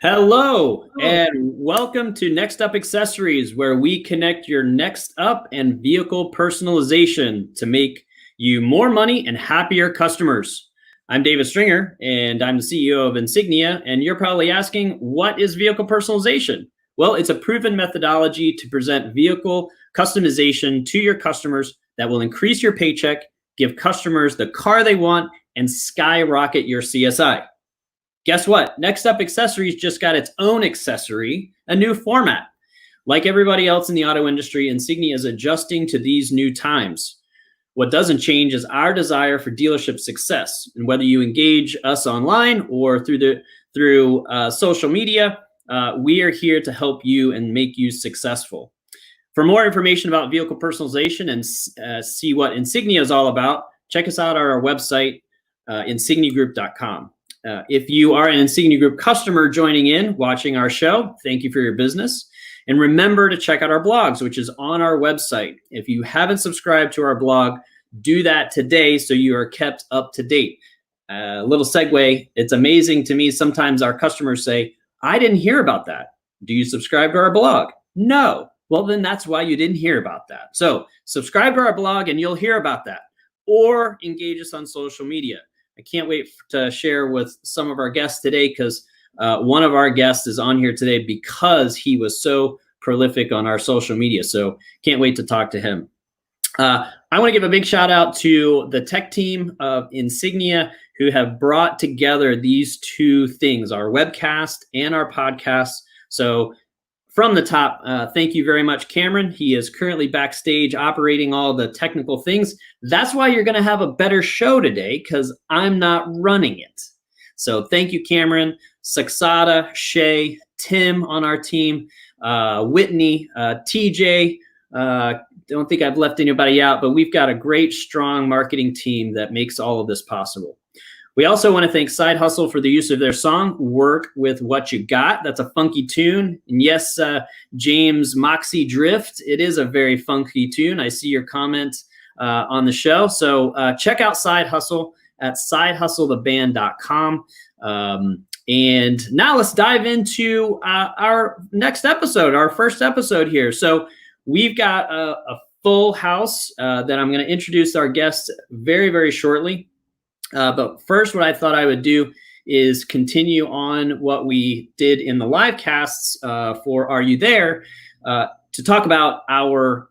Hello, Oh, and welcome to Next Up Accessories, where we connect your next up and vehicle personalization to make you more money and happier customers. I'm David Stringer, and I'm the CEO of Insignia. And you're probably asking, what is vehicle personalization? Well, it's a proven methodology to present vehicle customization to your customers that will increase your paycheck, give customers the car they want, and skyrocket your CSI. Guess what? Next Up Accessories just got its own accessory, a new format. Like everybody else in the auto industry, Insignia is adjusting to these new times. What doesn't change is our desire for dealership success. And whether you engage us online or through social media, we are here to help you and make you successful. For more information about vehicle personalization and see what Insignia is all about, check us out on our website, insigniagroup.com. If you are an Insignia Group customer joining in, watching our show, thank you for your business. And remember to check out our blogs, which is on our website. If you haven't subscribed to our blog, do that today so you are kept up to date. Little segue, it's amazing to me. Sometimes our customers say, I didn't hear about that. Do you subscribe to our blog? No. Well, then that's why you didn't hear about that. So subscribe to our blog and you'll hear about that. Or engage us on social media. I can't wait to share with some of our guests today because one of our guests is on here today because he was so prolific on our social media. So can't wait to talk to him. I want to give a big shout out to the tech team of Insignia who have brought together these two things, our webcast and our podcast. So from the top, thank you very much, Cameron. He is currently backstage operating all the technical things. That's why you're going to have a better show today because I'm not running it. So thank you, Cameron, Saxada, Shay, Tim on our team, Whitney, TJ. Don't think I've left anybody out, but we've got a great, strong marketing team that makes all of this possible. We also want to thank Side Hustle for the use of their song, Work With What You Got. That's a funky tune. And yes, James Moxie Drift, it is a very funky tune. I see your comment on the show. So check out Side Hustle at sidehustletheband.com. And now let's dive into our next episode, our first episode here. So we've got a full house that I'm going to introduce our guests very, very shortly. But first, what I thought I would do is continue on what we did in the live casts for Are You There to talk about our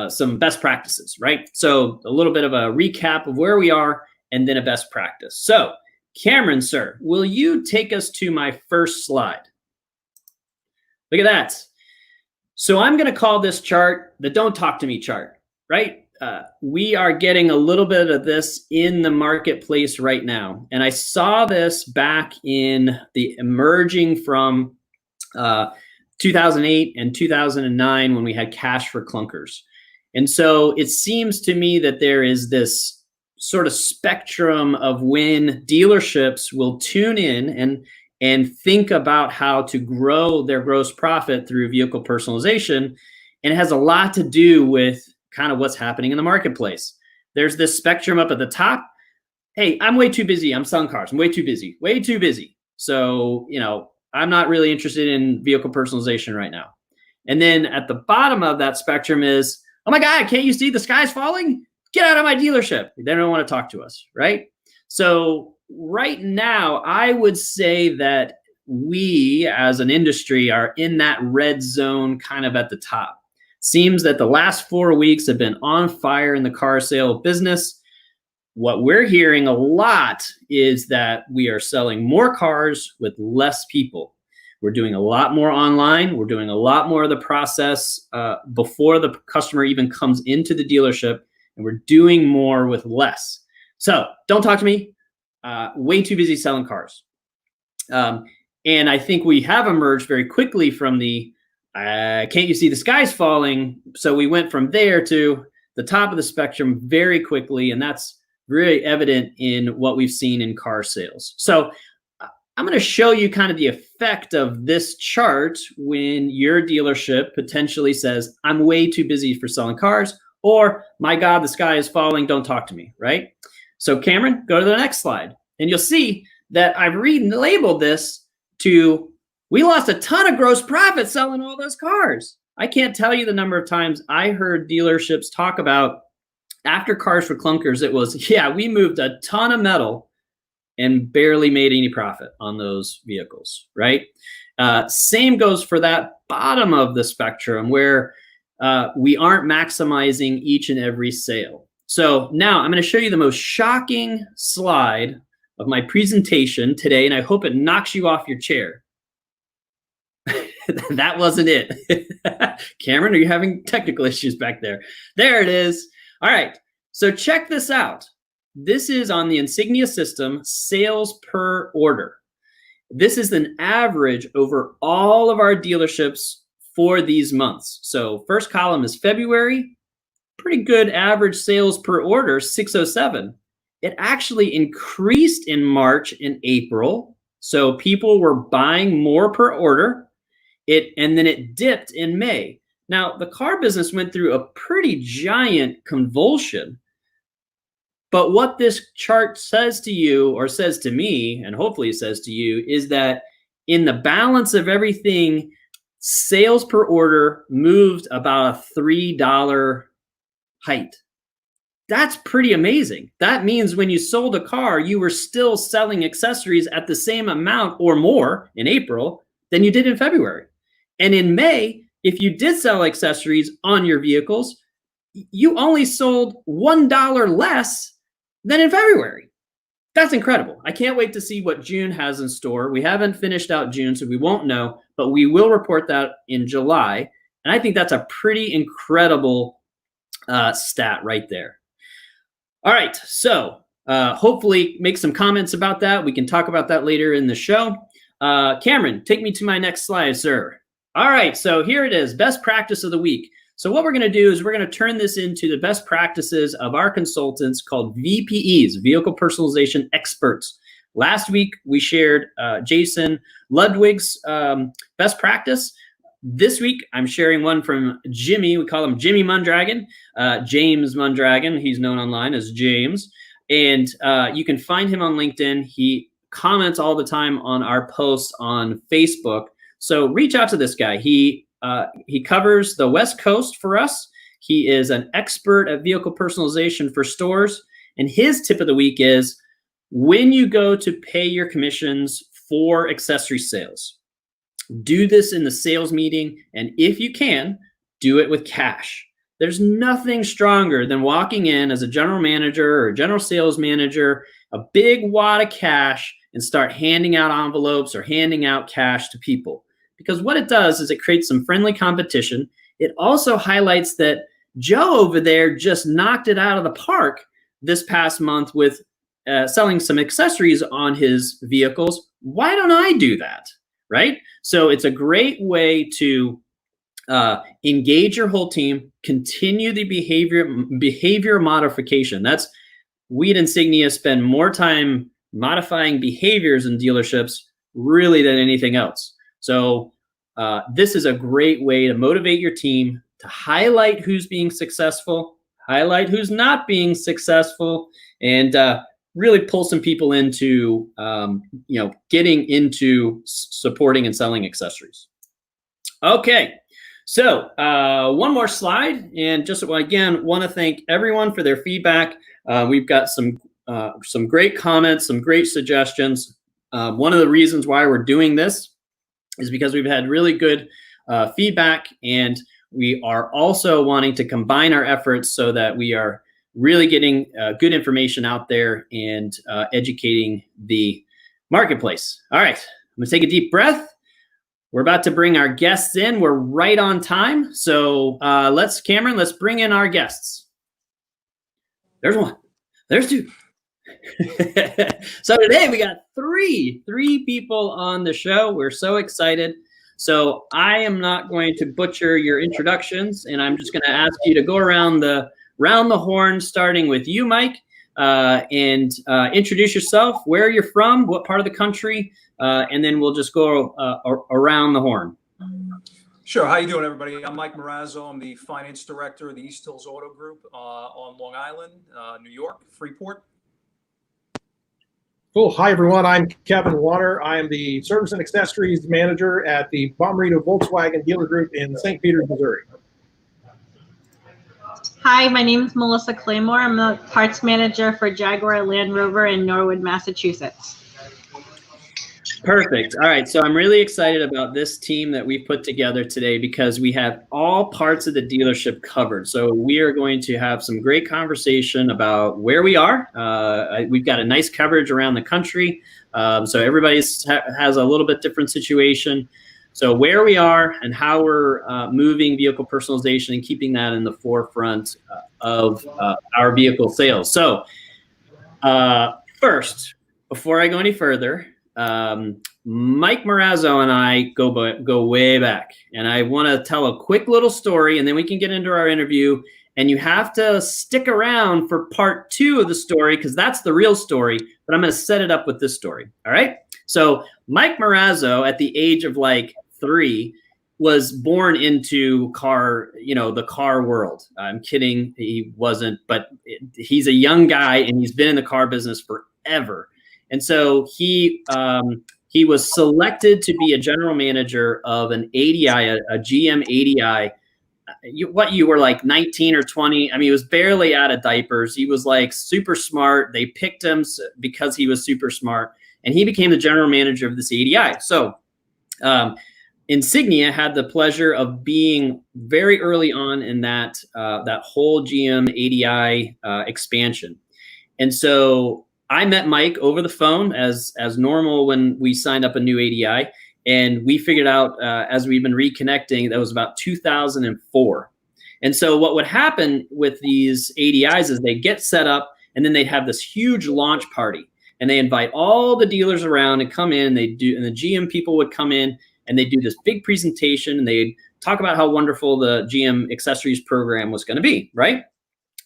some best practices, right? So a little bit of a recap of where we are and then a best practice. So Cameron, sir, will you take us to my first slide? Look at that. So I'm going to call this chart the Don't Talk to Me chart, right? We are getting a little bit of this in the marketplace right now. And I saw this back in the emerging from 2008 and 2009 when we had cash for clunkers. And so it seems to me that there is this sort of spectrum of when dealerships will tune in and think about how to grow their gross profit through vehicle personalization. And it has a lot to do with kind of what's happening in the marketplace. There's this spectrum up at the top. Hey, I'm way too busy. I'm selling cars. I'm way too busy, way too busy. So, I'm not really interested in vehicle personalization right now. And then at the bottom of that spectrum is, oh my God, can't you see the sky's falling? Get out of my dealership. They don't want to talk to us, right? So right now, I would say that we as an industry are in that red zone kind of at the top. Seems that the last 4 weeks have been on fire in the car sale business. What we're hearing a lot is that we are selling more cars with less people. We're doing a lot more online. We're doing a lot more of the process before the customer even comes into the dealership, and we're doing more with less. So don't talk to me. Way too busy selling cars. And I think we have emerged very quickly from the can't you see the sky's falling? So we went from there to the top of the spectrum very quickly, and that's really evident in what we've seen in car sales. So I'm going to show you kind of the effect of this chart when your dealership potentially says, I'm way too busy for selling cars, or my God, the sky is falling, don't talk to me, right? So Cameron, go to the next slide, and you'll see that I've relabeled this to We lost a ton of gross profit selling all those cars. I can't tell you the number of times I heard dealerships talk about after Cars for Clunkers, it was, yeah, we moved a ton of metal and barely made any profit on those vehicles, right? Same goes for that bottom of the spectrum where we aren't maximizing each and every sale. So now I'm going to show you the most shocking slide of my presentation today, and I hope it knocks you off your chair. That wasn't it. Cameron, are you having technical issues back there? There it is. All right, so check this out. This is on the Insignia system, sales per order. This is an average over all of our dealerships for these months. So first column is February, pretty good average sales per order, 607. It actually increased in March and April. So people were buying more per order. And then it dipped in May. Now, the car business went through a pretty giant convulsion. But what this chart says to you, or says to me, and hopefully it says to you, is that in the balance of everything, sales per order moved about a $3 height. That's pretty amazing. That means when you sold a car, you were still selling accessories at the same amount or more in April than you did in February. And in May, if you did sell accessories on your vehicles, you only sold $1 less than in February. That's incredible. I can't wait to see what June has in store. We haven't finished out June, so we won't know, but we will report that in July. And I think that's a pretty incredible stat right there. All right, so hopefully make some comments about that. We can talk about that later in the show. Cameron, take me to my next slide, sir. All right, so here it is, best practice of the week. So what we're going to do is we're going to turn this into the best practices of our consultants called VPEs, Vehicle Personalization Experts. Last week, we shared Jason Ludwig's best practice. This week, I'm sharing one from Jimmy. We call him Jimmy Mundragon, James Mundragon. He's known online as James. And you can find him on LinkedIn. He comments all the time on our posts on Facebook. So reach out to this guy. He covers the West Coast for us. He is an expert at vehicle personalization for stores. And his tip of the week is when you go to pay your commissions for accessory sales, do this in the sales meeting. And if you can, do it with cash. There's nothing stronger than walking in as a general manager or a general sales manager, a big wad of cash, and start handing out envelopes or handing out cash to people. Because what it does is it creates some friendly competition. It also highlights that Joe over there just knocked it out of the park this past month with selling some accessories on his vehicles. Why don't I do that, right? So it's a great way to engage your whole team, continue the behavior modification. We at Insignia spend more time modifying behaviors in dealerships really than anything else. So this is a great way to motivate your team, to highlight who's being successful, highlight who's not being successful, and really pull some people into getting into supporting and selling accessories. Okay, so one more slide, and just again want to thank everyone for their feedback. We've got some great comments, some great suggestions. One of the reasons why we're doing this is because we've had really good feedback, and we are also wanting to combine our efforts so that we are really getting good information out there and educating the marketplace. All right, I'm gonna take a deep breath. We're about to bring our guests in. We're right on time. So Cameron, let's bring in our guests. There's one, there's two. So today we got three people on the show. We're so excited. So I am not going to butcher your introductions, and I'm just going to ask you to go around the horn, starting with you, Mike, and introduce yourself, where you're from, what part of the country, and then we'll just go around the horn. Sure. How you doing, everybody? I'm Mike Marazzo. I'm the finance director of the East Hills Auto Group on Long Island, New York, Freeport. Cool. Hi, everyone. I'm Kevin Warner. I am the Service and Accessories Manager at the Bommarito Volkswagen Dealer Group in St. Peters, Missouri. Hi, my name is Melissa Claymore. I'm the Parts Manager for Jaguar Land Rover in Norwood, Massachusetts. Perfect. All right. So I'm really excited about this team that we've put together today because we have all parts of the dealership covered. So we are going to have some great conversation about where we are. We've got a nice coverage around the country. So everybody has a little bit different situation. So where we are and how we're moving vehicle personalization and keeping that in the forefront of our vehicle sales. So first, before I go any further, Mike Marazzo and I go way back, and I want to tell a quick little story, and then we can get into our interview. And you have to stick around for part 2 of the story because that's the real story. But I'm going to set it up with this story. All right. So Mike Marazzo, at the age of like 3, was born into the car world. I'm kidding. He wasn't, but he's a young guy, and he's been in the car business forever. And so he was selected to be a general manager of an ADI, a GM ADI. You were like 19 or 20. I mean, he was barely out of diapers. He was like super smart. They picked him because he was super smart, and he became the general manager of this ADI. So Insignia had the pleasure of being very early on in that whole GM ADI expansion. And so I met Mike over the phone as normal when we signed up a new ADI, and we figured out as we've been reconnecting, that was about 2004. And so what would happen with these ADIs is they get set up, and then they'd have this huge launch party, and they invite all the dealers around and come in. And the GM people would come in, and they do this big presentation, and they talk about how wonderful the GM accessories program was going to be, right?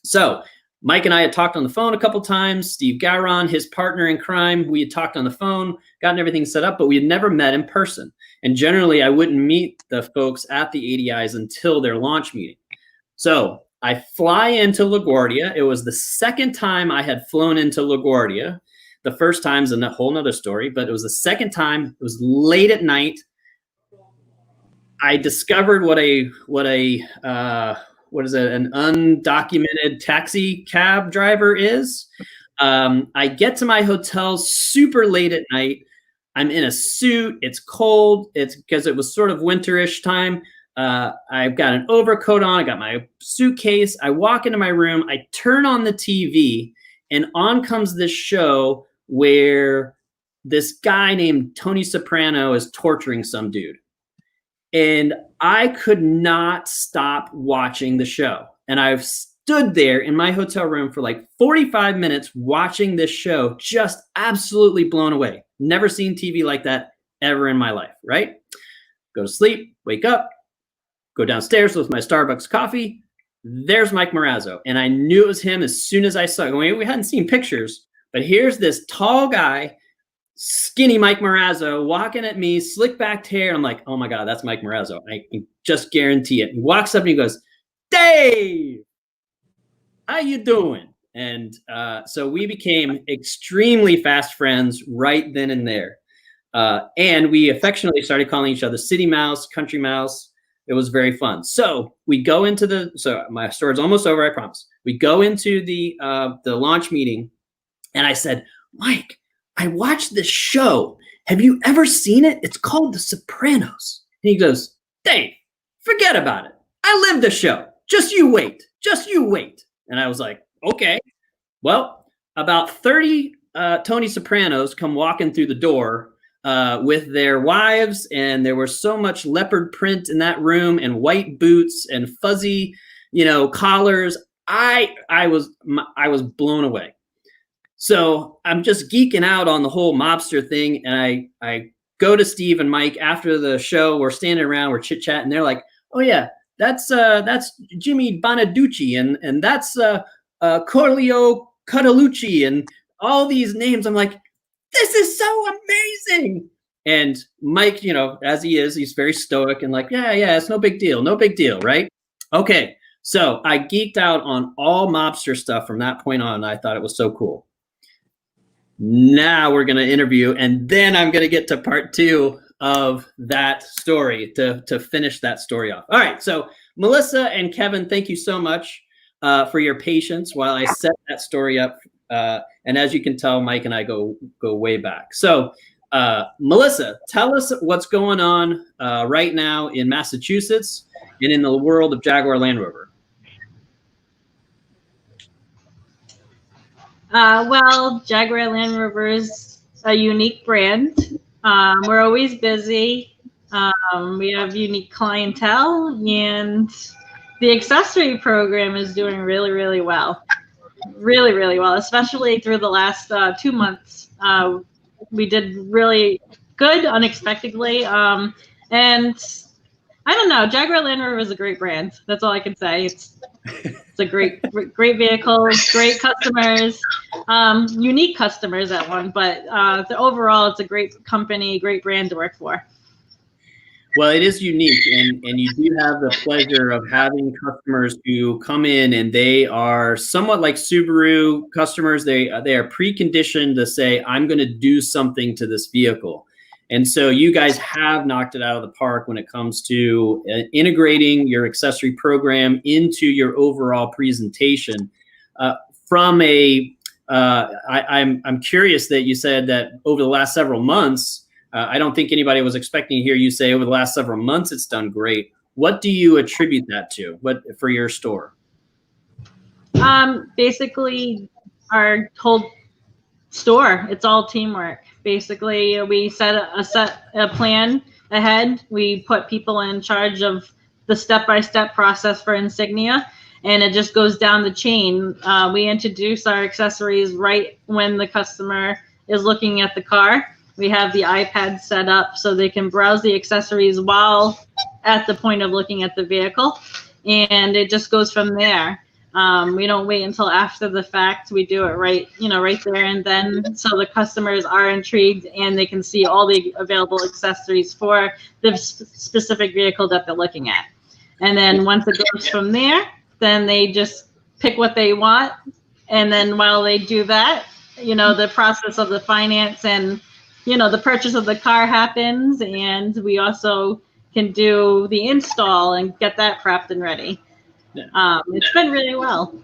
So Mike and I had talked on the phone a couple times. Steve Garon, his partner in crime, we had talked on the phone, gotten everything set up, but we had never met in person. And generally, I wouldn't meet the folks at the ADIs until their launch meeting. So I fly into LaGuardia. It was the second time I had flown into LaGuardia. The first time's a whole nother story, but it was the second time. It was late at night. I discovered what is it, an undocumented taxi cab driver is. I get to my hotel super late at night. I'm in a suit. It's cold. It's because it was sort of winterish time. I've got an overcoat on. I got my suitcase. I walk into my room. I turn on the TV, and on comes this show where this guy named Tony Soprano is torturing some dude. And I could not stop watching the show. And I've stood there in my hotel room for like 45 minutes watching this show, just absolutely blown away. Never seen TV like that ever in my life, right? Go to sleep, wake up, go downstairs with my Starbucks coffee. There's Mike Marazzo. And I knew it was him as soon as I saw it. We hadn't seen pictures, but here's this tall guy, skinny Mike Marazzo, walking at me, slick backed hair. I'm like, oh my God, that's Mike Marazzo. I can just guarantee it. He walks up and he goes, Dave, how you doing? And so we became extremely fast friends right then and there. And we affectionately started calling each other City Mouse, Country Mouse. It was very fun. So we go into so my story's almost over, I promise. We go into the launch meeting, and I said, Mike, I watched this show. Have you ever seen it? It's called The Sopranos. And he goes, Dave, forget about it. I live the show. Just you wait. Just you wait. And I was like, okay. Well, about 30 Tony Sopranos come walking through the door with their wives, and there was so much leopard print in that room, and white boots and fuzzy, collars. I was blown away. So I'm just geeking out on the whole mobster thing, and I go to Steve and Mike after the show. We're standing around, we're chit chatting. They're like, "Oh yeah, that's Jimmy Bonaducci, and that's Corleo Catalucci, and all these names." I'm like, "This is so amazing!" And Mike, as he is, he's very stoic and like, "Yeah, it's no big deal, right?" Okay, so I geeked out on all mobster stuff from that point on. I thought it was so cool. Now we're going to interview, and then I'm going to get to part 2 of that story to finish that story off. All right, so Melissa and Kevin, thank you so much for your patience while I set that story up. And as you can tell, Mike and I go way back. So Melissa, tell us what's going on right now in Massachusetts and in the world of Jaguar Land Rover. Well, Jaguar Land Rover is a unique brand. We're always busy. We have unique clientele, and the accessory program is doing really, really well. Really, really well, especially through the last 2 months. We did really good unexpectedly. And I don't know, Jaguar Land Rover is a great brand. That's all I can say. It's a great vehicle, great customers, unique customers at one, but overall, it's a great company, great brand to work for. Well, it is unique, and you do have the pleasure of having customers who come in and they are somewhat like Subaru customers. They are preconditioned to say, I'm going to do something to this vehicle. And so you guys have knocked it out of the park when it comes to integrating your accessory program into your overall presentation. I'm curious that you said that over the last several months, I don't think anybody was expecting to hear you say over the last several months it's done great. What do you attribute that to? What for your store? Basically, our whole store, it's all teamwork. Basically, we set a plan ahead. We put people in charge of the step-by-step process for Insignia, and it just goes down the chain. We introduce our accessories right when the customer is looking at the car. We have the iPad set up so they can browse the accessories while at the point of looking at the vehicle, and it just goes from there. We don't wait until after the fact. We do it right there and then, so the customers are intrigued and they can see all the available accessories for the specific vehicle that they're looking at. And then once it goes from there, then they just pick what they want. And then while they do that, the process of the finance and the purchase of the car happens, and we also can do the install and get that prepped and ready. It's been really well.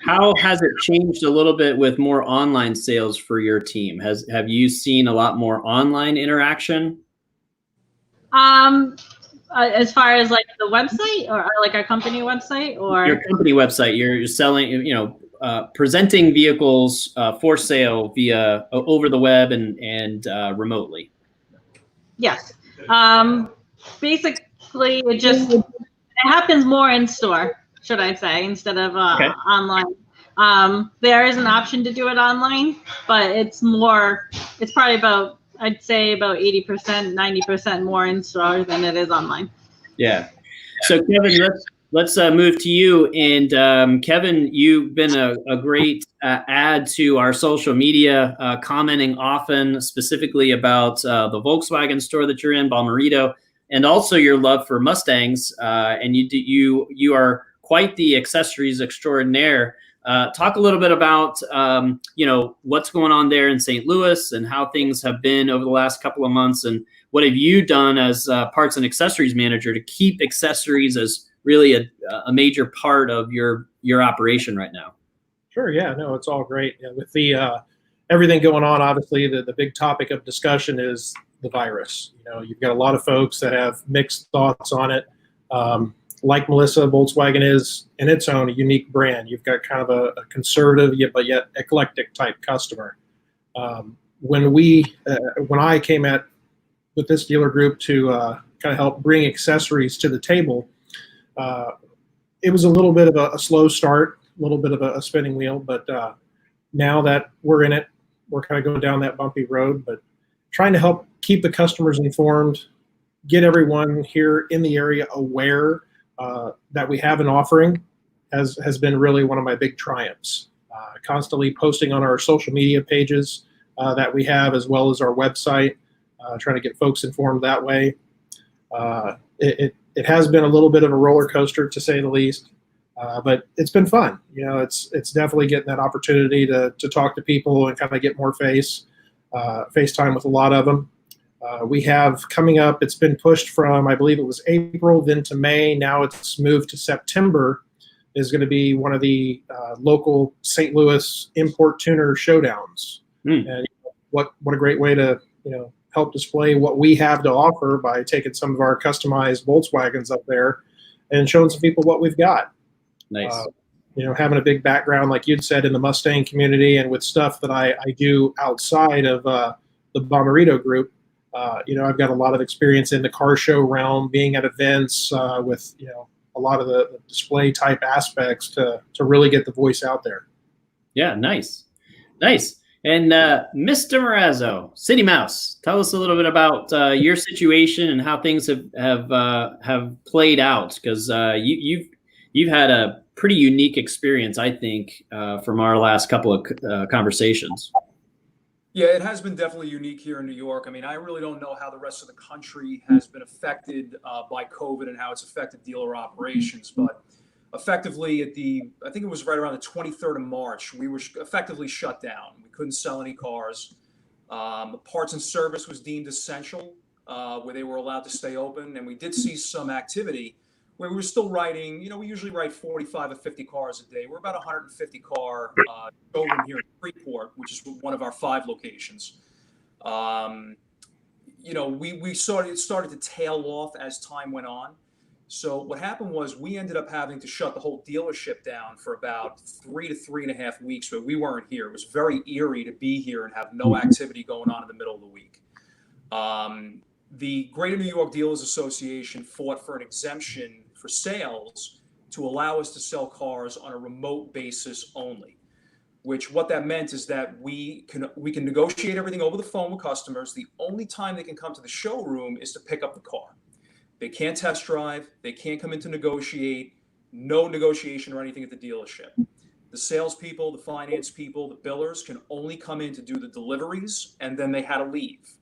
How has it changed a little bit with more online sales for your team? Have you seen a lot more online interaction? As far as like the website or like our company website, or your company website, you're selling, presenting vehicles for sale via over the web and remotely. Yes. Basically, it happens more in store, should I say, instead of online. There is an option to do it online, but it's probably about, I'd say about 80%, 90% more in store than it is online. Yeah. So Kevin, let's move to you. And Kevin, you've been a great add to our social media, commenting often specifically about the Volkswagen store that you're in, Balmerito, and also your love for Mustangs. And you are quite the accessories extraordinaire. Talk a little bit about what's going on there in St. Louis and how things have been over the last couple of months, and what have you done as parts and accessories manager to keep accessories as really a major part of your operation right now? Sure. Yeah. No, it's all great. Yeah, with the everything going on, obviously the big topic of discussion is the virus. You've got a lot of folks that have mixed thoughts on it. Like Melissa, Volkswagen is in its own a unique brand. You've got kind of a conservative but yet eclectic type customer. When I came with this dealer group to kind of help bring accessories to the table, it was a little bit of a slow start, a little bit of a spinning wheel. But now that we're in it, we're kind of going down that bumpy road. But trying to help keep the customers informed, get everyone here in the area aware that we have an offering has been really one of my big triumphs. Constantly posting on our social media pages that we have, as well as our website, trying to get folks informed that way. It has been a little bit of a roller coaster, to say the least. But it's been fun. It's definitely getting that opportunity to talk to people and kind of get more face time with a lot of them. We have coming up, it's been pushed from, I believe it was April, then to May. Now it's moved to September, is going to be one of the local St. Louis import tuner showdowns. And what a great way to, help display what we have to offer by taking some of our customized Volkswagens up there and showing some people what we've got. Nice. Having a big background, like you'd said, in the Mustang community and with stuff that I do outside of the Bommarito group, I've got a lot of experience in the car show realm, being at events with, a lot of the display type aspects to really get the voice out there. Yeah, nice. And Mr. Morazzo, City Mouse, tell us a little bit about your situation and how things have played out, because you've had a pretty unique experience, I think, from our last couple of conversations. Yeah, it has been definitely unique here in New York. I mean, I really don't know how the rest of the country has been affected by COVID and how it's affected dealer operations, but effectively I think it was right around the 23rd of March, we were effectively shut down. We couldn't sell any cars. Parts and service was deemed essential, where they were allowed to stay open. And we did see some activity where we were still writing, we usually write 45 or 50 cars a day. We're about 150 car showroom here in Freeport, which is one of our 5 locations. We started to tail off as time went on. So what happened was we ended up having to shut the whole dealership down for about 3 to 3.5 weeks, where we weren't here. It was very eerie to be here and have no activity going on in the middle of the week. The Greater New York Dealers Association fought for an exemption for sales to allow us to sell cars on a remote basis only, which what that meant is that we can negotiate everything over the phone with customers. The only time they can come to the showroom is to pick up the car. They can't test drive. They can't come in to negotiate. No negotiation or anything at the dealership. The salespeople, the finance people, the billers can only come in to do the deliveries, and then they had to leave.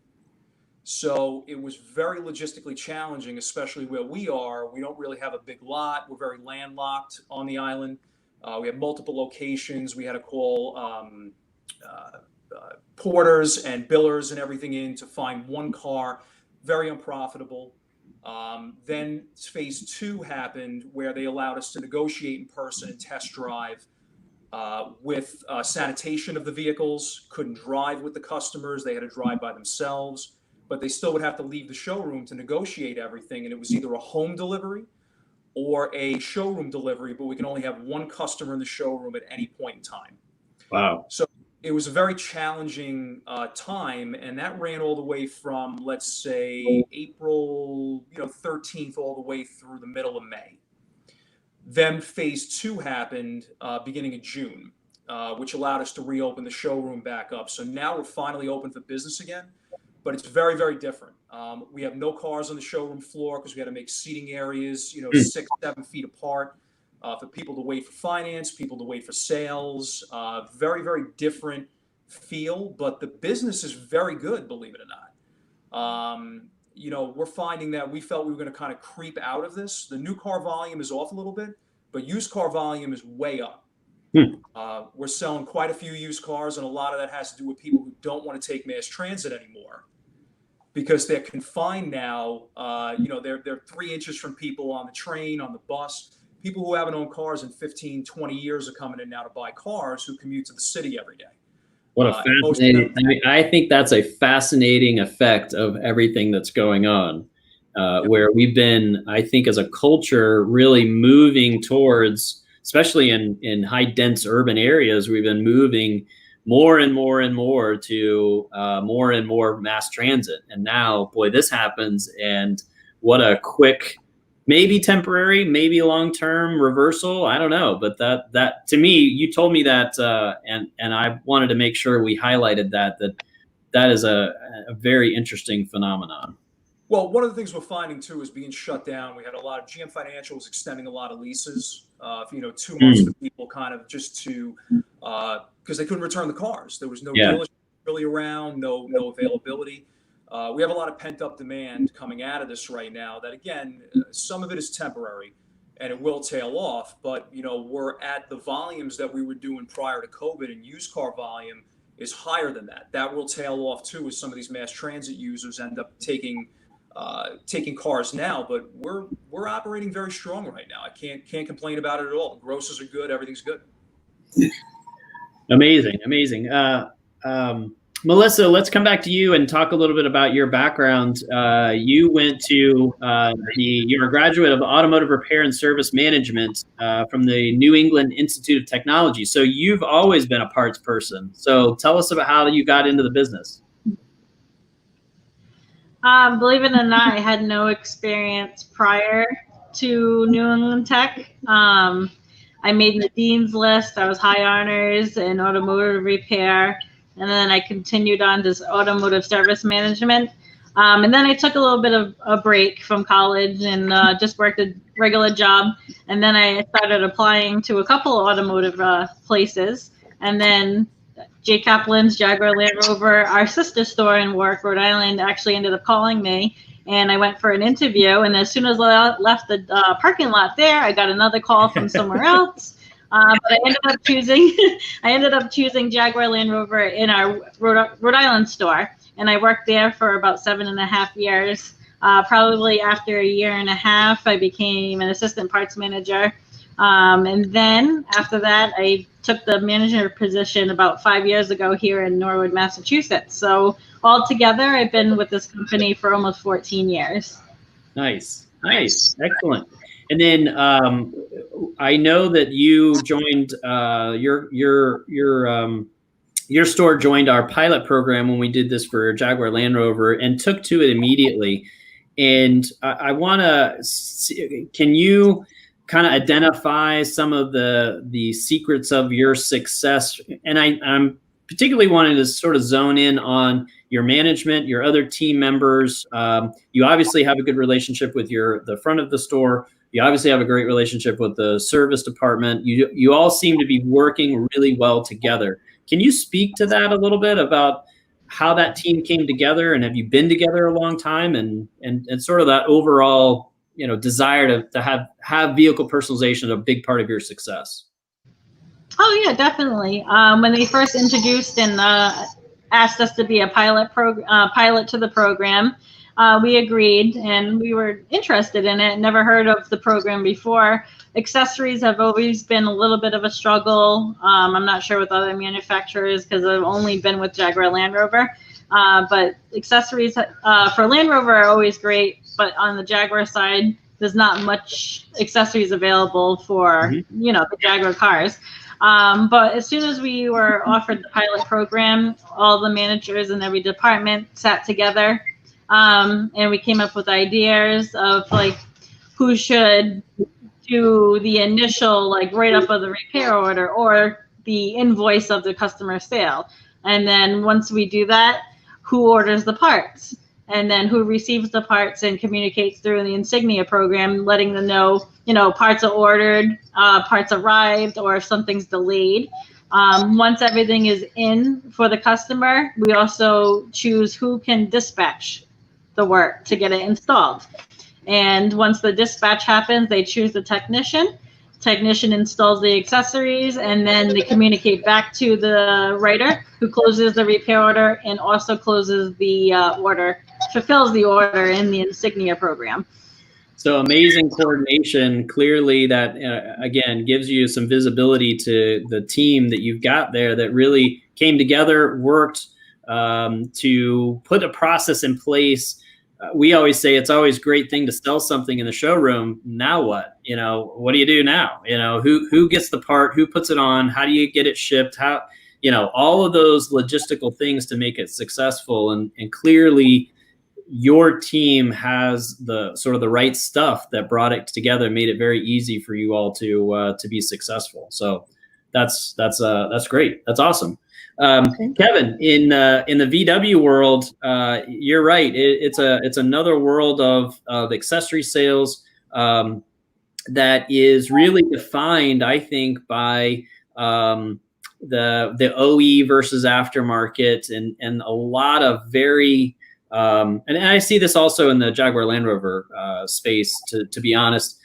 So it was very logistically challenging, especially where we are. We don't really have a big lot. We're very landlocked on the island. We have multiple locations. We had to call porters and billers and everything in to find one car. Very unprofitable. Then phase 2 happened, where they allowed us to negotiate in person and test drive with sanitation of the vehicles. Couldn't drive with the customers. They had to drive by themselves, but they still would have to leave the showroom to negotiate everything. And it was either a home delivery or a showroom delivery, but we can only have one customer in the showroom at any point in time. Wow. So it was a very challenging time, and that ran all the way from, let's say, April 13th all the way through the middle of May. Then phase 2 happened beginning of June, which allowed us to reopen the showroom back up. So now we're finally open for business again, but it's very, very different. We have no cars on the showroom floor because we had to make seating areas, 6-7 feet apart. For people to wait for finance, people to wait for sales. Very, very different feel, but the business is very good, believe it or not. We're finding that we felt we were going to kind of creep out of this. The new car volume is off a little bit, but used car volume is way up. We're selling quite a few used cars, and a lot of that has to do with people who don't want to take mass transit anymore because they're confined now. They're 3 inches from people on the train, on the bus. People who haven't owned cars in 15, 20 years are coming in now to buy cars who commute to the city every day. What a fascinating, I think that's a fascinating effect of everything that's going on, where we've been, I think, as a culture, really moving towards, especially in high dense urban areas, we've been moving more and more and more to more and more mass transit. And now, boy, this happens, and what a quick, maybe temporary, maybe long-term reversal. I don't know, but that to me, you told me that, and I wanted to make sure we highlighted that is a very interesting phenomenon. Well, one of the things we're finding too is being shut down. We had a lot of GM Financial was extending a lot of leases, 2 months for people, kind of just to because they couldn't return the cars. There was no dealership really around, no availability. We have a lot of pent up demand coming out of this right now that, again, some of it is temporary and it will tail off. But we're at the volumes that we were doing prior to COVID, and used car volume is higher than that. That will tail off too, as some of these mass transit users end up taking cars now. But we're operating very strong right now. I can't complain about it at all. The grosses are good. Everything's good. Amazing. Melissa, let's come back to you and talk a little bit about your background. You went to you're a graduate of automotive repair and service management from the New England Institute of Technology. So you've always been a parts person. So tell us about how you got into the business. Believe it or not, I had no experience prior to New England Tech. I made the dean's list. I was high honors in automotive repair. And then I continued on to automotive service management. And then I took a little bit of a break from college and just worked a regular job. And then I started applying to a couple of automotive places. And then J. Kaplan's Jaguar Land Rover, our sister store in Warwick, Rhode Island, actually ended up calling me. And I went for an interview. And as soon as I left the parking lot there, I got another call from somewhere else. But I ended up choosing Jaguar Land Rover in our Rhode Island store, and I worked there for about 7.5 years. Probably after a year and a half, I became an assistant parts manager, and then after that, I took the manager position about 5 years ago here in Norwood, Massachusetts. So altogether, I've been with this company for almost 14 years. Nice, excellent. And then I know that you joined your store joined our pilot program when we did this for Jaguar Land Rover and took to it immediately. And I want to, can you kind of identify some of the secrets of your success? And I'm particularly wanting to sort of zone in on your management, your other team members. You obviously have a good relationship with the front of the store. You obviously have a great relationship with the service department. You all seem to be working really well together. Can you speak to that a little bit about how that team came together, and have you been together a long time, and sort of that overall desire to have vehicle personalization a big part of your success? Oh yeah, definitely. When they first introduced and asked us to be a pilot to the program, we agreed, and we were interested in it. Never heard of the program before. Accessories have always been a little bit of a struggle. I'm not sure with other manufacturers because I've only been with Jaguar Land Rover. But accessories for Land Rover are always great, but on the Jaguar side, there's not much accessories available for the Jaguar cars. But as soon as we were offered the pilot program, all the managers in every department sat together. And we came up with ideas of who should do the initial write-up of the repair order or the invoice of the customer sale. And then once we do that, who orders the parts? And then who receives the parts and communicates through the Insignia program, letting them know, parts are ordered, parts arrived, or if something's delayed. Once everything is in for the customer, we also choose who can dispatch the work to get it installed. And once the dispatch happens, they choose the technician. Technician installs the accessories, and then they communicate back to the writer, who closes the repair order and also closes the fulfills the order in the Insignia program. So amazing coordination. Clearly that, again, gives you some visibility to the team that you've got there that really came together, worked to put a process in place. We always say it's always a great thing to sell something in the showroom. Now what? What do you do now? Who gets the part? Who puts it on? How do you get it shipped? How, all of those logistical things to make it successful. And clearly your team has the sort of the right stuff that brought it together, made it very easy for you all to be successful. So that's great. That's awesome. Kevin, in the VW world, you're right. It's another world of accessory sales that is really defined, I think, by the OE versus aftermarket, and a lot of very and I see this also in the Jaguar Land Rover space. To be honest,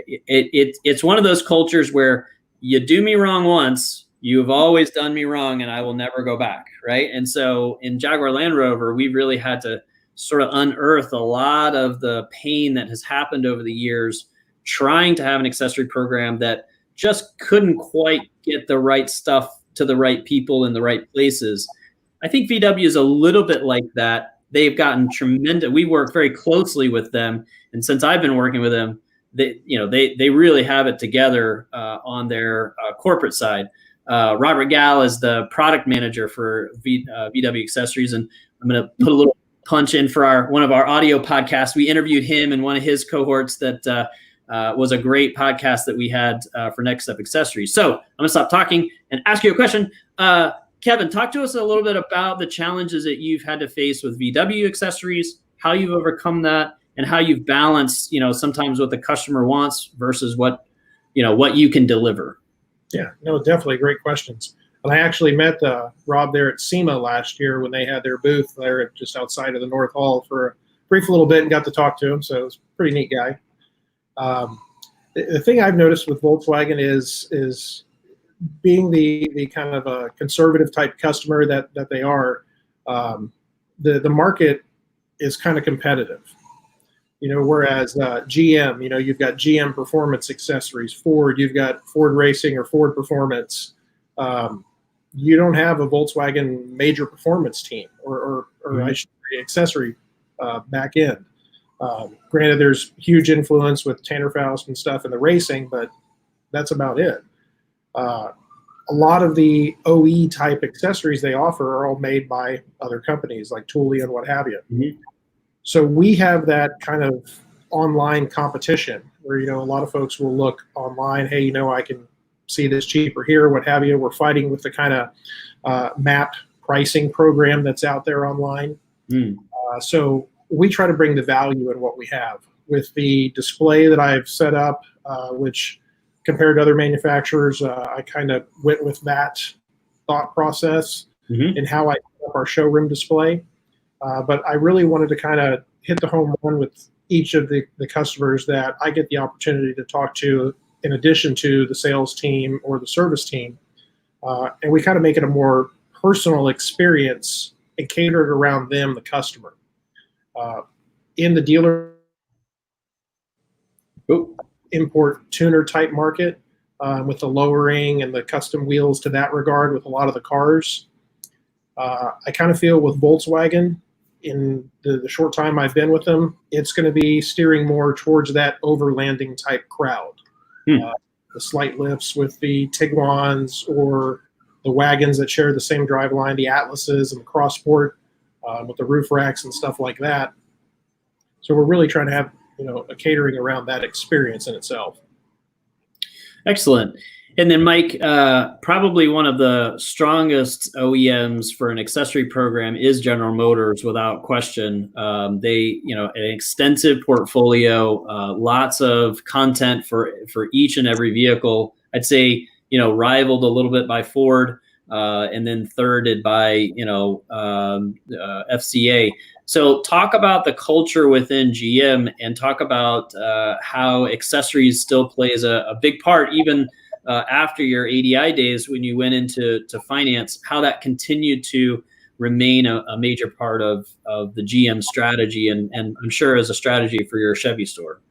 it's one of those cultures where you do me wrong once, you've always done me wrong, and I will never go back, right? And so in Jaguar Land Rover, we really had to sort of unearth a lot of the pain that has happened over the years, trying to have an accessory program that just couldn't quite get the right stuff to the right people in the right places. I think VW is a little bit like that. They've gotten tremendous. We work very closely with them, and since I've been working with them, they really have it together on their corporate side. Robert Gall is the product manager for VW Accessories, and I'm going to put a little punch in for one of our audio podcasts. We interviewed him in one of his cohorts that was a great podcast that we had for Next Step Accessories. So I'm going to stop talking and ask you a question. Kevin, talk to us a little bit about the challenges that you've had to face with VW Accessories, how you've overcome that, and how you've balanced, sometimes what the customer wants versus what you can deliver. Yeah, no, definitely great questions. And I actually met Rob there at SEMA last year when they had their booth there just outside of the North Hall for a brief little bit and got to talk to him. So it was a pretty neat guy. The thing I've noticed with Volkswagen is being the kind of a conservative type customer that they are, the market is kind of competitive. Whereas GM, you've got GM Performance Accessories, Ford, you've got Ford Racing or Ford Performance. You don't have a Volkswagen major performance team or I should say accessory back end. Granted, there's huge influence with Tanner Faust and stuff in the racing, but that's about it. A lot of the OE type accessories they offer are all made by other companies like Thule and what have you. Mm-hmm. So we have that kind of online competition where, a lot of folks will look online, hey, I can see this cheaper here, what have you. We're fighting with the kind of map pricing program that's out there online. So we try to bring the value in what we have. With the display that I've set up, which compared to other manufacturers, I kind of went with that thought process in how I set up our showroom display. But I really wanted to kind of hit the home run with each of the customers that I get the opportunity to talk to in addition to the sales team or the service team. And we kind of make it a more personal experience and cater it around them, the customer. In the dealer import tuner type market, with the lowering and the custom wheels to that regard with a lot of the cars, I kind of feel with Volkswagen, in the short time I've been with them, it's going to be steering more towards that overlanding type crowd. The slight lifts with the Tiguans or the wagons that share the same driveline, the Atlases and the Crossport with the roof racks and stuff like that. So we're really trying to have a catering around that experience in itself. Excellent. And then Mike, probably one of the strongest OEMs for an accessory program is General Motors, without question. They, an extensive portfolio, lots of content for each and every vehicle. I'd say, rivaled a little bit by Ford, and then thirded by, FCA. So talk about the culture within GM and talk about how accessories still plays a big part, even after your ADI days when you went into finance, how that continued to remain a major part of the GM strategy and I'm sure as a strategy for your Chevy store.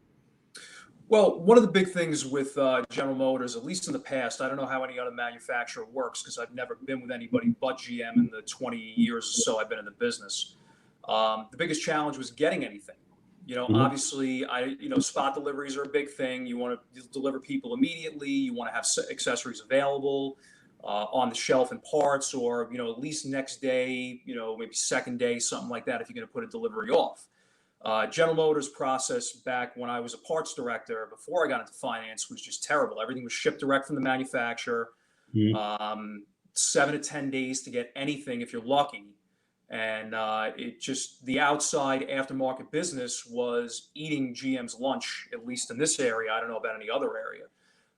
Well, one of the big things with General Motors, at least in the past, I don't know how any other manufacturer works because I've never been with anybody but GM in the 20 years or so I've been in the business. The biggest challenge was getting anything. Obviously, spot deliveries are a big thing. You want to deliver people immediately. You want to have accessories available on the shelf and parts, or at least next day, maybe second day, something like that. If you're going to put a delivery off, General Motors process back when I was a parts director before I got into finance was just terrible. Everything was shipped direct from the manufacturer. 7 to 10 days to get anything if you're lucky. And the outside aftermarket business was eating GM's lunch, at least in this area. I don't know about any other area.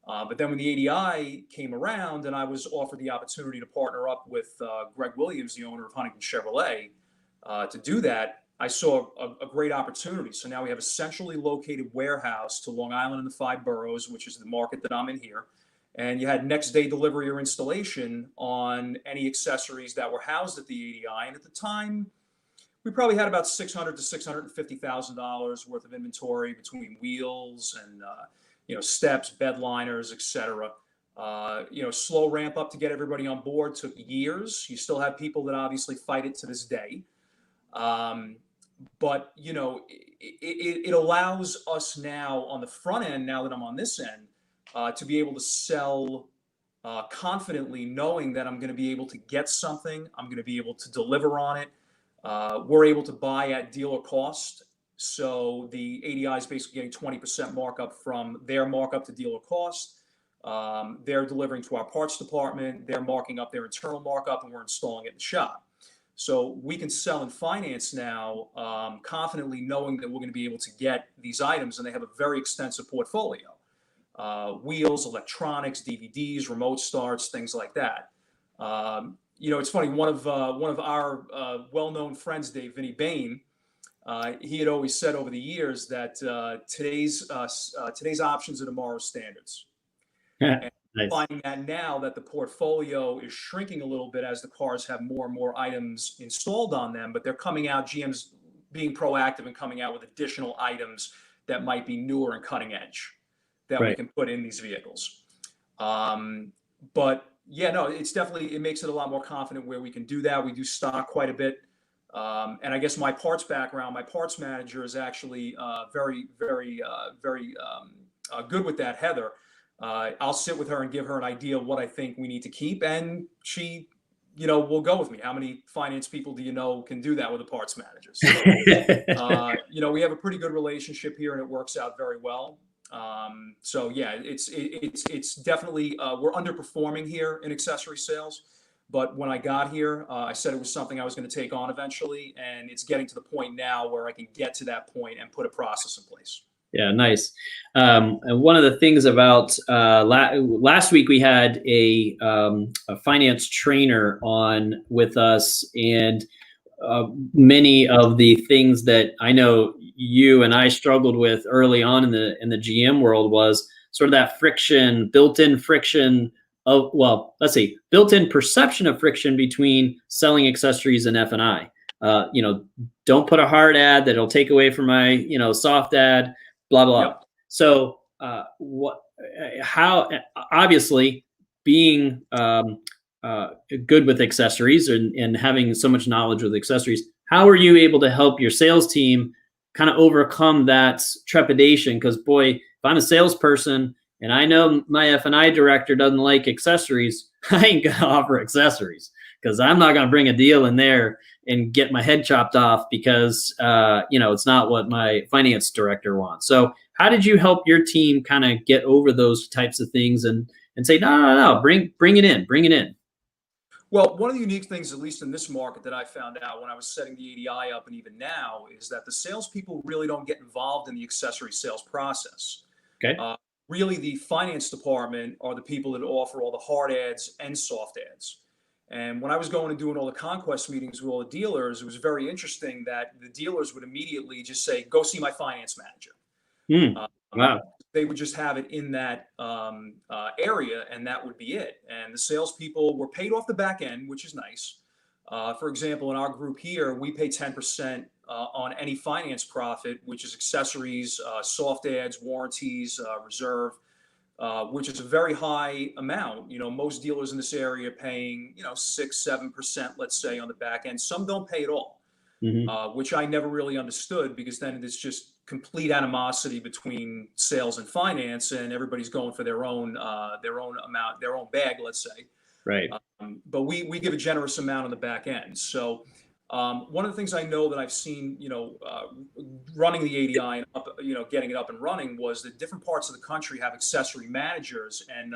But then when the ADI came around and I was offered the opportunity to partner up with Greg Williams, the owner of Huntington Chevrolet, to do that, I saw a great opportunity. So now we have a centrally located warehouse to Long Island and the 5 boroughs, which is the market that I'm in here. And you had next day delivery or installation on any accessories that were housed at the ADI. And at the time, we probably had about $600,000 to $650,000 worth of inventory between wheels and steps, bed liners, etc. Slow ramp up to get everybody on board took years. You still have people that obviously fight it to this day. But it allows us now on the front end, now that I'm on this end, to be able to sell confidently, knowing that I'm going to be able to get something, I'm going to be able to deliver on it. We're able to buy at dealer cost. So the ADI is basically getting 20% markup from their markup to dealer cost. They're delivering to our parts department. They're marking up their internal markup, and we're installing it in the shop. So we can sell and finance now confidently, knowing that we're going to be able to get these items, and they have a very extensive portfolio. Wheels, electronics, DVDs, remote starts, things like that. It's funny. One of our well-known friends, Dave Vinny Bain, he had always said over the years that today's options are tomorrow's standards. Yeah, nice. Finding that now that the portfolio is shrinking a little bit as the cars have more and more items installed on them, but they're coming out. GM's being proactive and coming out with additional items that might be newer and cutting edge that we can put in these vehicles. But yeah, no, it makes it a lot more confident where we can do that. We do stock quite a bit. And I guess my parts background, my parts manager is actually very good with that, Heather. I'll sit with her and give her an idea of what I think we need to keep. And she, will go with me. How many finance people do you know can do that with a parts manager? So, we have a pretty good relationship here, and it works out very well. So yeah, it's definitely, we're underperforming here in accessory sales, but when I got here, I said it was something I was going to take on eventually, and it's getting to the point now where I can get to that point and put a process in place. Yeah, nice. And one of the things about last week, we had a finance trainer on with us, and many of the things that I know you and I struggled with early on in the GM world was sort of that friction, built-in friction of, built-in perception of friction between selling accessories and F&I. Don't put a hard ad that'll take away from my, soft ad, blah, blah. Yep. So how obviously being good with accessories and having so much knowledge with accessories, how are you able to help your sales team kind of overcome that trepidation? Because boy, if I'm a salesperson and I know my F&I director doesn't like accessories, I ain't gonna offer accessories, because I'm not gonna bring a deal in there and get my head chopped off because it's not what my finance director wants. So how did you help your team kind of get over those types of things and say, no, bring it in? Well, one of the unique things, at least in this market, that I found out when I was setting the ADI up and even now, is that the salespeople really don't get involved in the accessory sales process. Okay. Really, the finance department are the people that offer all the hard ads and soft ads. And when I was going and doing all the conquest meetings with all the dealers, it was very interesting that the dealers would immediately just say, go see my finance manager. Wow. They would just have it in that area, and that would be it. And the salespeople were paid off the back end, which is nice. For example, in our group here, we pay 10% on any finance profit, which is accessories, soft ads, warranties, reserve, which is a very high amount. Most dealers in this area are paying, 6-7%, let's say, on the back end. Some don't pay at all, which I never really understood, because then it's just complete animosity between sales and finance, and everybody's going for their own amount, their own bag, let's say. Right. But we give a generous amount on the back end. So one of the things I know that I've seen, running the ADI and up, getting it up and running, was that different parts of the country have accessory managers. And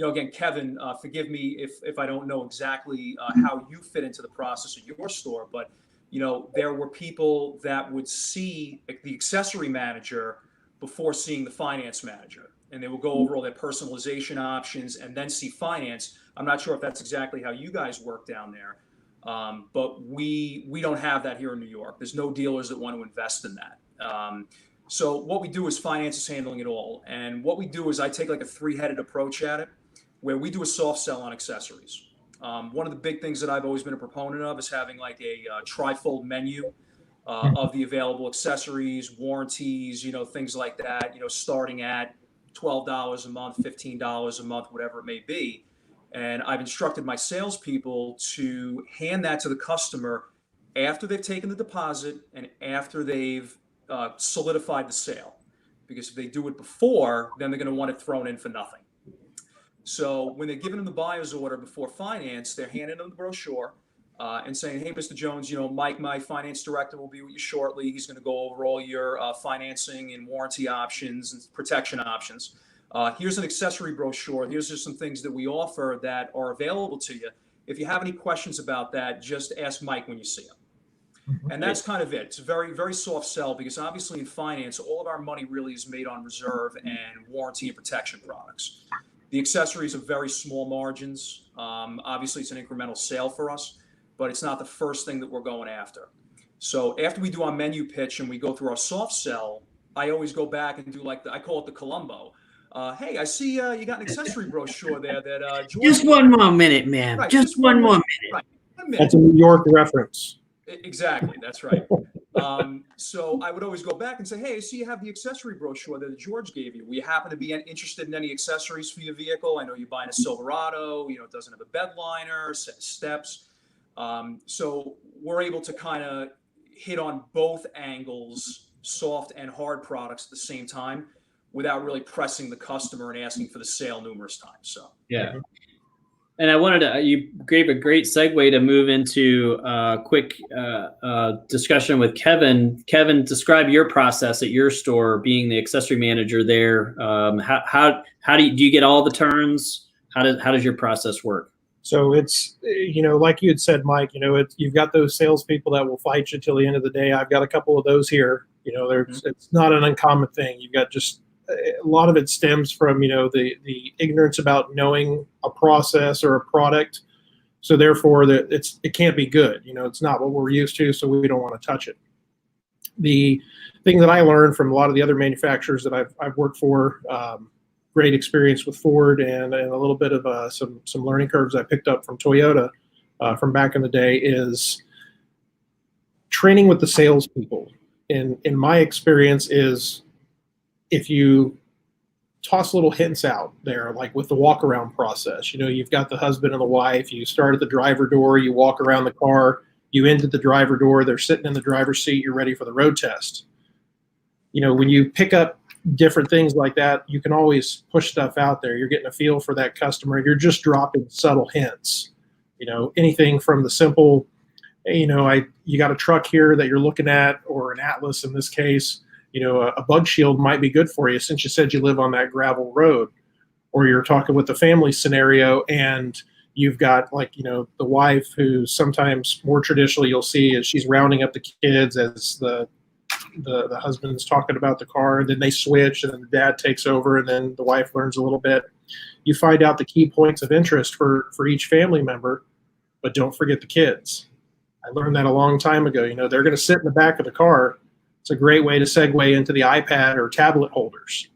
again, Kevin, forgive me if I don't know exactly how you fit into the process at your store, but there were people that would see the accessory manager before seeing the finance manager, and they will go over all their personalization options and then see finance. I'm not sure if that's exactly how you guys work down there. But we don't have that here in New York. There's no dealers that want to invest in that. So what we do is finance is handling it all. And what we do is I take like a three-headed approach at it, where we do a soft sell on accessories. One of the big things that I've always been a proponent of is having like a tri-fold menu of the available accessories, warranties, things like that, starting at $12 a month, $15 a month, whatever it may be. And I've instructed my salespeople to hand that to the customer after they've taken the deposit and after they've solidified the sale. Because if they do it before, then they're going to want it thrown in for nothing. So when they're giving them the buyer's order before finance, they're handing them the brochure and saying, hey, Mr. Jones, Mike, my finance director, will be with you shortly. He's going to go over all your financing and warranty options and protection options. Here's an accessory brochure. Here's just some things that we offer that are available to you. If you have any questions about that, just ask Mike when you see him. And that's kind of it. It's a very, very soft sell because obviously in finance, all of our money really is made on reserve and warranty and protection products. The accessories are very small margins. Obviously, it's an incremental sale for us, but it's not the first thing that we're going after. So after we do our menu pitch and we go through our soft sell, I always go back and do I call it the Columbo. Hey, I see you got an accessory brochure there that George. Just one more minute, man. Right, just one more minute. Right, 1 minute. That's a New York reference. Exactly, that's right. So I would always go back and say, hey, I see you have the accessory brochure that George gave you. We happen to be interested in any accessories for your vehicle. I know you're buying a Silverado, it doesn't have a bed liner, set of steps. So we're able to kind of hit on both angles, soft and hard products at the same time, without really pressing the customer and asking for the sale numerous times. So yeah. And I wanted to, you gave a great segue to move into a quick discussion with Kevin. Kevin, describe your process at your store, being the accessory manager there. How do you get all the turns? How does your process work? So it's, like you had said, Mike, you've got those salespeople that will fight you till the end of the day. I've got a couple of those here. It's not an uncommon thing. You've got just a lot of it stems from the ignorance about knowing a process or a product, so therefore it can't be good. It's not what we're used to, so we don't want to touch it. The thing that I learned from a lot of the other manufacturers that I've worked for, great experience with Ford and a little bit of some learning curves I picked up from Toyota from back in the day, is training with the salespeople. In my experience is, if you toss little hints out there, like with the walk around process, you've got the husband and the wife, you start at the driver door, you walk around the car, you enter the driver door, they're sitting in the driver's seat, you're ready for the road test. When you pick up different things like that, you can always push stuff out there. You're getting a feel for that customer. You're just dropping subtle hints, anything from the simple, you got a truck here that you're looking at, or an Atlas in this case. A bug shield might be good for you since you said you live on that gravel road. Or you're talking with the family scenario and you've got the wife who sometimes more traditionally you'll see is she's rounding up the kids as the husband's talking about the car, and then they switch and then the dad takes over and then the wife learns a little bit. You find out the key points of interest for each family member, but don't forget the kids. I learned that a long time ago. They're going to sit in the back of the car. It's a great way to segue into the iPad or tablet holders.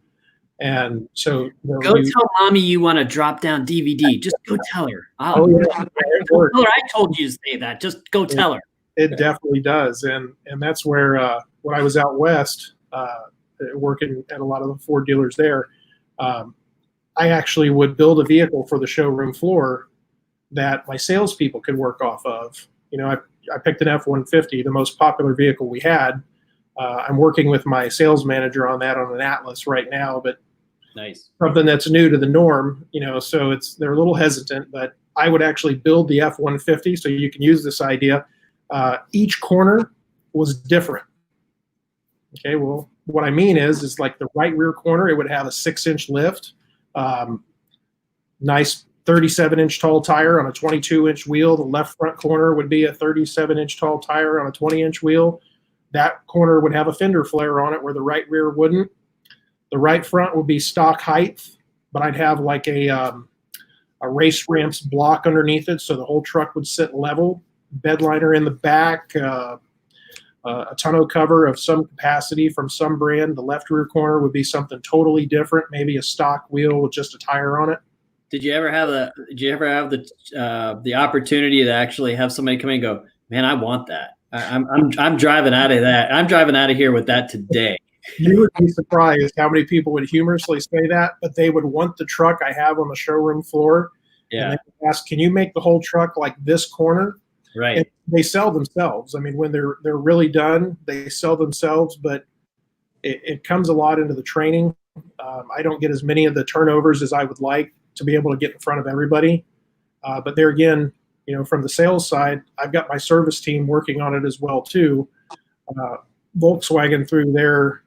And so go tell mommy you want to drop down DVD. Just go tell her. Tell her I told you to say that. Just go tell her. It definitely does. And that's where when I was out west working at a lot of the Ford dealers there, I actually would build a vehicle for the showroom floor that my salespeople could work off of. I picked an F-150, the most popular vehicle we had. I'm working with my sales manager on that on an Atlas right now, but nice. Something that's new to the norm, so they're a little hesitant, but I would actually build the F-150 so you can use this idea. Each corner was different. Okay, well, what I mean is like the right rear corner, it would have a 6-inch lift, nice 37-inch tall tire on a 22-inch wheel. The left front corner would be a 37-inch tall tire on a 20-inch wheel. That corner would have a fender flare on it where the right rear wouldn't. The right front would be stock height, but I'd have like a race ramps block underneath it, so the whole truck would sit level. bed liner in the back, a tonneau cover of some capacity from some brand. The left rear corner would be something totally different, maybe a stock wheel with just a tire on it. Did you ever have the opportunity to actually have somebody come in and go, man, I want that. I'm driving out of that. I'm driving out of here with that today. You would be surprised how many people would humorously say that, but they would want the truck I have on the showroom floor. Yeah. And they would ask, can you make the whole truck like this corner? Right. And they sell themselves. I mean, when they're really done, they sell themselves, but it comes a lot into the training. I don't get as many of the turnovers as I would like to be able to get in front of everybody. But there again, you know, from the sales side, I've got my service team working on it as well too. Volkswagen, through their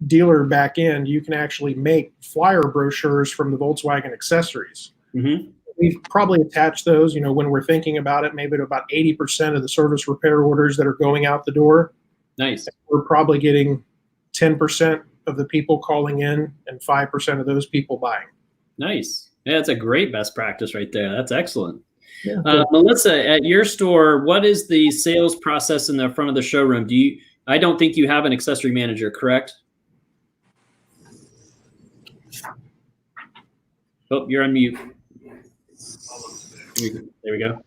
dealer back end, you can actually make flyer brochures from the Volkswagen accessories. Mm-hmm. We've probably attached those, you know, when we're thinking about it, maybe to about 80% of the service repair orders that are going out the door. Nice. We're probably getting 10% of the people calling in and 5% of those people buying. Nice. Yeah, that's a great best practice right there. That's excellent. Yeah. Melissa, at your store, what is the sales process in the front of the showroom? I don't think you have an accessory manager, correct? Oh, you're on mute. There we go.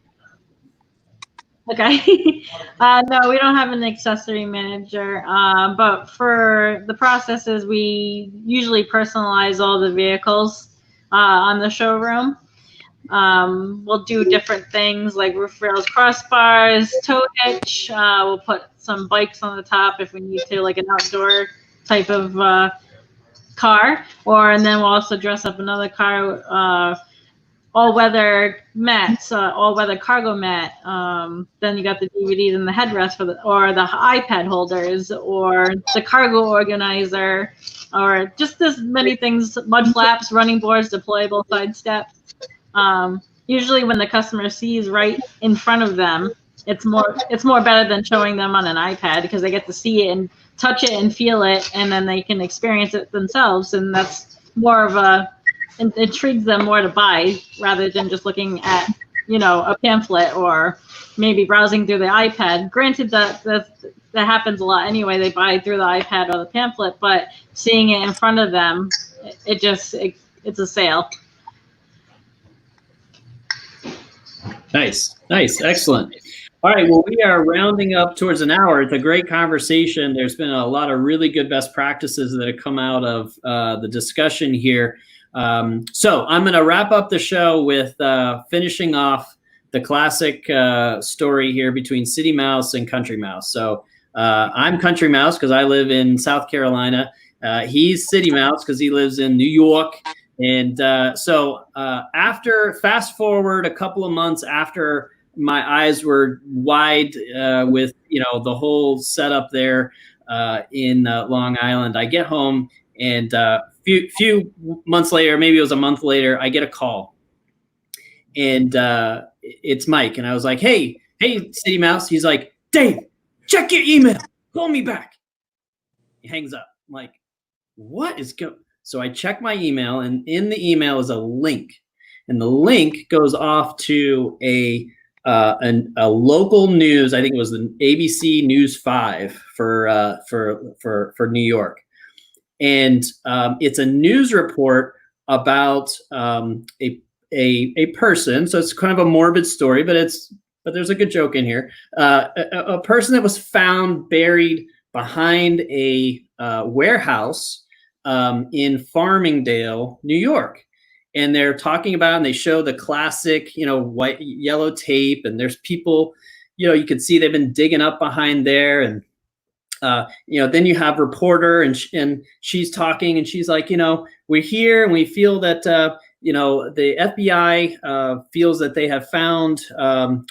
Okay. No, we don't have an accessory manager, but for the processes, we usually personalize all the vehicles on the showroom. We'll do different things like roof rails, crossbars, tow hitch. We'll put some bikes on the top if we need to, like an outdoor type of car. And then we'll also dress up another car, all-weather mats, all-weather cargo mat. Then you got the DVDs and the headrest or the iPad holders, or the cargo organizer, or just as many things, mud flaps, running boards, deployable side steps. Usually when the customer sees right in front of them, it's more better than showing them on an iPad, because they get to see it and touch it and feel it, and then they can experience it themselves. And that's more of it intrigues them more to buy rather than just looking at, you know, a pamphlet or maybe browsing through the iPad. Granted, that happens a lot anyway. They buy through the iPad or the pamphlet, but seeing it in front of them, it's a sale. Nice. Excellent. All right. Well, we are rounding up towards an hour. It's a great conversation. There's been a lot of really good best practices that have come out of the discussion here. So I'm going to wrap up the show with finishing off the classic story here between City Mouse and Country Mouse. So I'm Country Mouse because I live in South Carolina. He's City Mouse because he lives in New York. And so after fast forward a couple of months after my eyes were wide with, you know, the whole setup there in Long Island, I get home and few months later, maybe it was a month later, I get a call, and it's Mike. And I was like, hey, City Mouse. He's like, Dave, check your email. Call me back. He hangs up. I'm like, what is going? So I check my email, and in the email is a link, and the link goes off to a local news. I think it was the ABC News 5 for New York. And it's a news report about a person. So it's kind of a morbid story, but there's a good joke in here. A person that was found buried behind a warehouse in Farmingdale, New York. And they're talking about, and they show the classic, you know, white, yellow tape. And there's people, you know, you can see they've been digging up behind there. And you know, then you have reporter, and she's talking, and she's like, you know, we're here and we feel that, you know, the FBI feels that they have found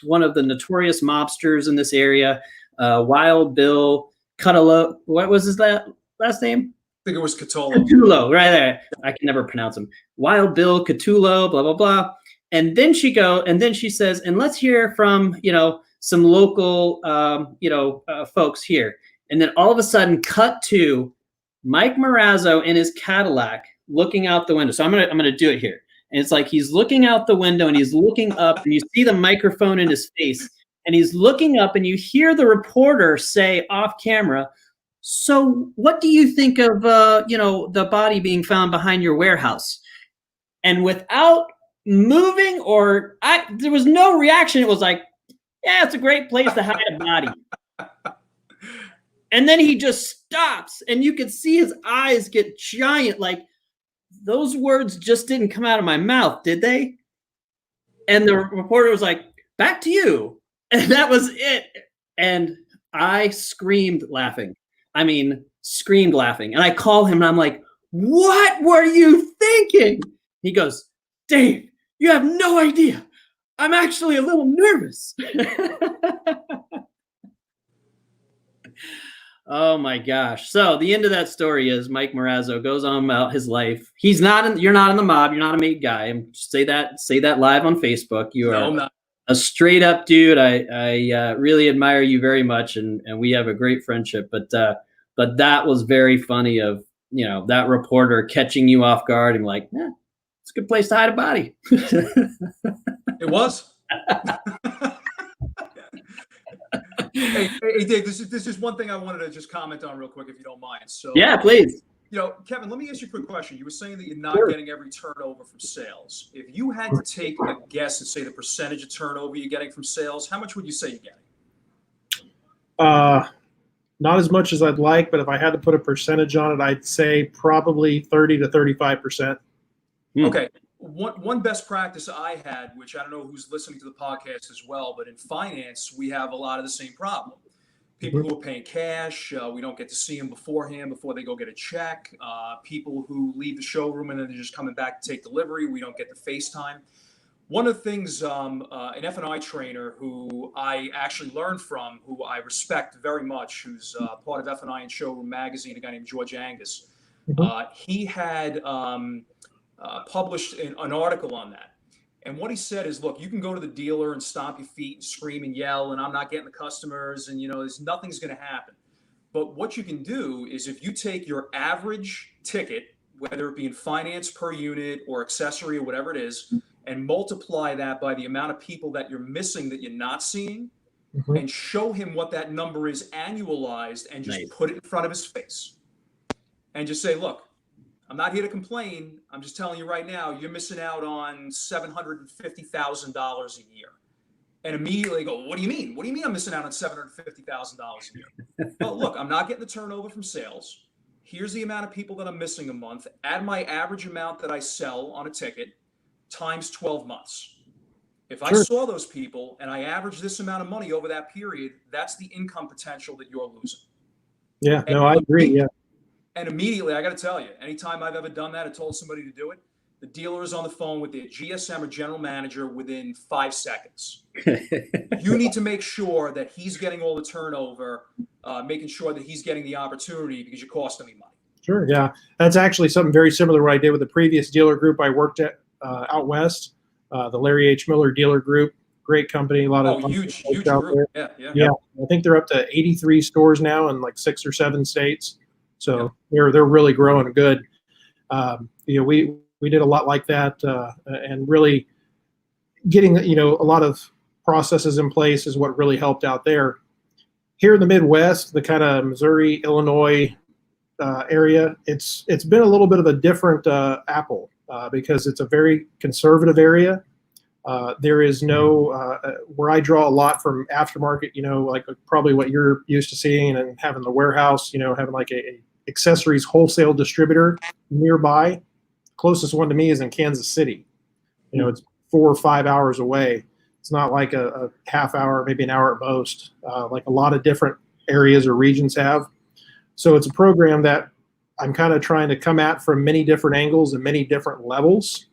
one of the notorious mobsters in this area, Wild Bill Cutolo. What was his last name? I think it was Catolo. Catullo, right there. I can never pronounce him. Wild Bill Catullo, blah, blah, blah. And then she says, and let's hear from, you know, some local, folks here. And then all of a sudden, cut to Mike Marazzo in his Cadillac looking out the window. So I'm gonna do it here. And it's like he's looking out the window and he's looking up, and you see the microphone in his face, and he's looking up, and you hear the reporter say off camera, "So what do you think of, the body being found behind your warehouse?" And without moving there was no reaction. It was like, "Yeah, it's a great place to hide a body." And then he just stops, and you could see his eyes get giant. Like, those words just didn't come out of my mouth, did they? And the reporter was like, "Back to you." And that was it. And I screamed laughing. I mean, screamed laughing. And I call him, and I'm like, "What were you thinking?" He goes, "Dave, you have no idea. I'm actually a little nervous." Oh my gosh. So the end of that story is Mike Morazzo goes on about his life. You're not in the mob. You're not a made guy. And say that live on Facebook. You are not. A straight up dude. I really admire you very much. And we have a great friendship, but that was very funny of, that reporter catching you off guard and like, it's a good place to hide a body. It was. Hey, Dave, this is one thing I wanted to just comment on real quick, if you don't mind. So yeah, please. Kevin, let me ask you a quick question. You were saying that you're not Sure. getting every turnover from sales. If you had to take a guess and say the percentage of turnover you're getting from sales, how much would you say you're getting? Not as much as I'd like, but if I had to put a percentage on it, I'd say probably 30 to 35%. Okay. One best practice I had, which I don't know who's listening to the podcast as well, but in finance, we have a lot of the same problem. People who are paying cash, we don't get to see them beforehand before they go get a check. People who leave the showroom and then they're just coming back to take delivery, we don't get the FaceTime. One of the things, an F&I trainer who I actually learned from, who I respect very much, who's part of F&I and Showroom Magazine, a guy named George Angus, he had published an article on that. And what he said is, look, you can go to the dealer and stomp your feet and scream and yell, and I'm not getting the customers, and nothing's going to happen. But what you can do is, if you take your average ticket, whether it be in finance per unit or accessory or whatever it is, and multiply that by the amount of people that you're missing that you're not seeing, and show him what that number is annualized, and just put it in front of his face, and just say, look, I'm not here to complain. I'm just telling you right now, you're missing out on $750,000 a year. And immediately go, what do you mean? What do you mean I'm missing out on $750,000 a year? Well, look, I'm not getting the turnover from sales. Here's the amount of people that I'm missing a month. Add my average amount that I sell on a ticket times 12 months. If I saw those people and I average this amount of money over that period, that's the income potential that you're losing. Yeah, no, I agree. Yeah. And immediately, I got to tell you, anytime I've ever done that and told somebody to do it, the dealer is on the phone with their GSM or general manager within 5 seconds. You need to make sure that he's getting all the turnover, making sure that he's getting the opportunity, because you're costing me money. Sure, yeah. That's actually something very similar to what I did with the previous dealer group I worked at out west, the Larry H. Miller Dealer Group. Great company, a lot of huge out group. there. Yeah. I think they're up to 83 stores now in like 6 or 7 states. So they're really growing good. We did a lot like that, and really getting a lot of processes in place is what really helped out there. Here in the Midwest, the kind of Missouri, Illinois area, it's been a little bit of a different apple because it's a very conservative area. There is no where I draw a lot from aftermarket, like probably what you're used to seeing and having the warehouse, having like a accessories wholesale distributor nearby. Closest one to me is in Kansas City. It's 4 or 5 hours away. It's not like a half hour, maybe an hour at most, like a lot of different areas or regions have. So it's a program that I'm kind of trying to come at from many different angles and many different levels.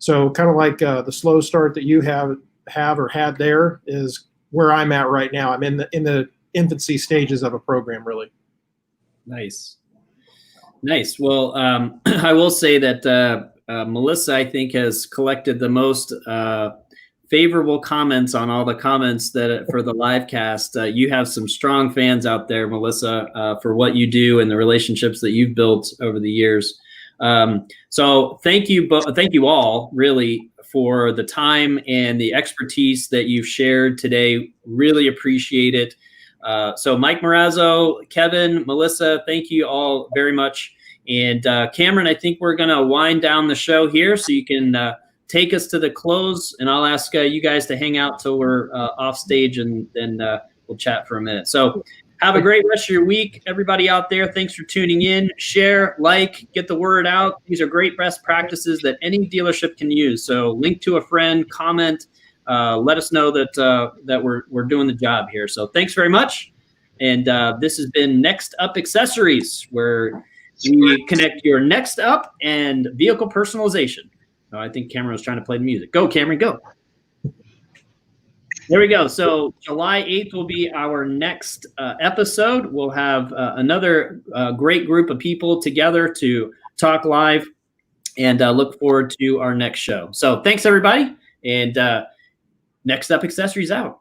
So kind of like the slow start that you have or had there is where I'm at right now. I'm in the infancy stages of a program, really. Nice. Well, I will say that Melissa, I think, has collected the most favorable comments on all the comments that for the live cast. You have some strong fans out there, Melissa, for what you do and the relationships that you've built over the years. So thank you all really for the time and the expertise that you've shared today. Really appreciate it. So Mike Morazzo, Kevin, Melissa, thank you all very much. And Cameron, I think we're going to wind down the show here so you can take us to the close, and I'll ask you guys to hang out till we're off stage, and then we'll chat for a minute. So have a great rest of your week, everybody out there. Thanks for tuning in. Share, like, get the word out. These are great best practices that any dealership can use. So link to a friend, comment, let us know that we're doing the job here. So thanks very much. And this has been Next Up Accessories, where we connect your next up and vehicle personalization. Oh, I think Cameron was trying to play the music. Go, Cameron, go. There we go. So July 8th will be our next episode. We'll have another great group of people together to talk live, and look forward to our next show. So thanks, everybody. And Next Up Accessories out.